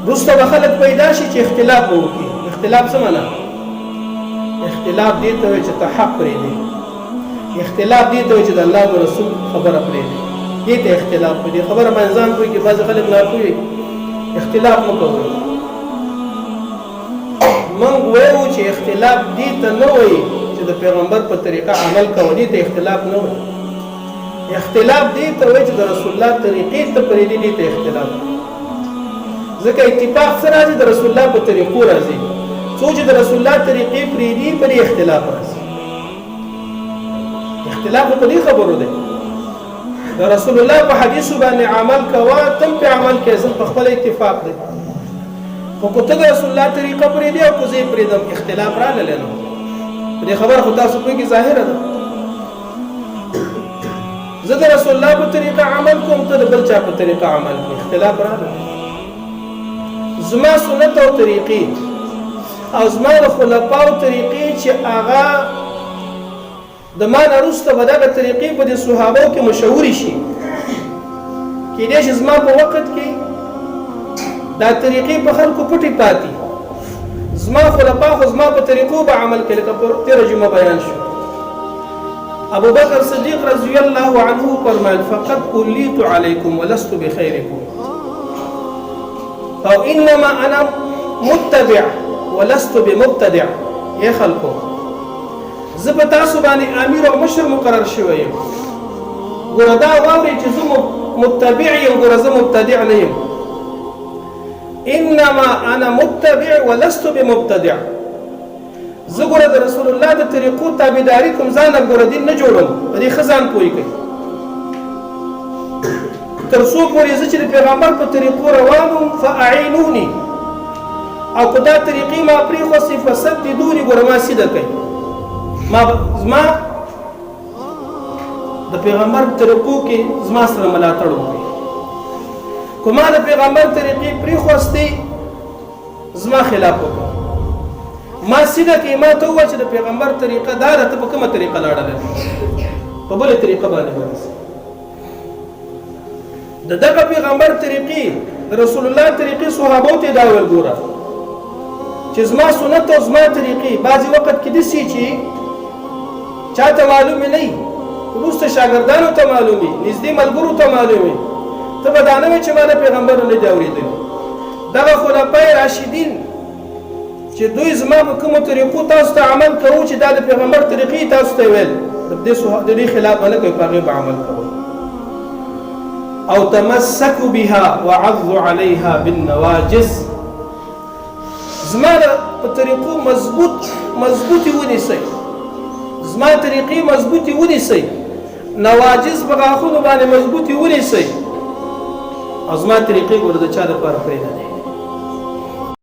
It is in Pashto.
وروسته به خلک پیدا شي چې اختلاف به وکړي. اختلاف څه معنا؟ اختلاف دې ته وایي چې ته حق پرېږدې. اختلاف دې ته وایي چې د الله او رسول خبره پرېږدې. دې ته اختلاف په دې خبره باندې ځان کوي چې بعضې خلک ناپوهي اختلاف مه کوئ. موږ وایو چې اختلاف دې ته نه وایي چې د پیغمبر په طریقه عمل کوه. دې ته اختلاف نه وایي. اختلاف دې ته وایي چې د رسول الله طریقې ته پرېږدې. دې ته اختلاف ځکه اتفاق څه راځي؟ د رسول الله په طریقو راځي. څوک چې د رسول الله طریقې پرېږدي په دې اختلاف راځي. اختلاف په دې خبرو دی. د رسول الله په حدیثو باندې عمل کوه، تم په عمل کې زم په خپل اتفاق دی. خو که ته د رسول الله طریقه پرېږدي او که زه یې پرېږدم اختلاف راغلی نو په دې خبره خو تاسو پوهېږئ ظاهره ده. زه د رسول الله په طریقه عمل کوم، ته د بل چا په طریقه عمل کوې، اختلاف راغلی. زما سنت او طریقې او زما د خلفاو طریقې چې هغه د ما نه وروسته به دغه طریقې په دې صحابو کې مشهورې شي. کیدای شي زما په وخت کې دا طریقې په خلکو پټې پاتې. زما خلفا خو زما په طریقو به عمل کوي لکه تېره جمعه بیان شو. ابو بکر صدیق رضی الله عنه فرمایل فقد ولیت علیکم ولست بخیرکم او انما انا متبع ولست بمبتدع. ای خلکو زه په تاسو باندې امیر او مشر مقرر شوی یم. ګوره دا واورئ چې زه متبع یم، ګوره زه مبتدع نه یم. انما انا متبع ولست بمبتدع. زه ګوره د رسول الله د طریقو تابعداري کوم، ځان ګوره دین نه جوړوم. په دې ښه ځان پوه کړئ. تر څو پورې زه چې د پیغمبر په طریقو روان وم فاعینوني، او که دا طریقې ما پرېښوستې فسددوني، ګوره ما سیده کوي. زما د پیغمبر طریقو کې زما سره ملاتړ وکړي. که ما د پیغمبر طریقې پرېښوستې زما خلاف وکړه، ما سیده کې ما ته ووایه چې د پیغمبر طریقه دا ده، ته په کومه طریقه لاړلی؟ په بله طریقه باندې ورسې. د دغه پیغمبر طریقې د رسول الله طریقې صحابو ته دا ویل ګوره چې زما سنت او زما طریقې بعضې وخت کې داسې چې چاته معلومې نه وي، وروسته شاګردانو ته معلومې، نږدې ملګرو ته معلومې، ته به دا نه وایې چې ما د پیغمبرو نه دي اورېدلي. دغه خلفای راشدین چې دوی زما په کومو طریقو تاسو ته عمل کوو چې دا د پیغمبر طریقې تاسو ته ویل، د دې خلاف به نه کوئ، په هغې به عمل کوئ. او تمسکوا بها وعضوا عليها بالنواجذ. زما په طریقو مضبوطې ونیسئ، زما طریقې مضبوطې ونیسئ، نواجذ په غاښونو باندې مضبوطې ونیسئ، او زما طریقې ګوره د چا دپاره پرېږدئ.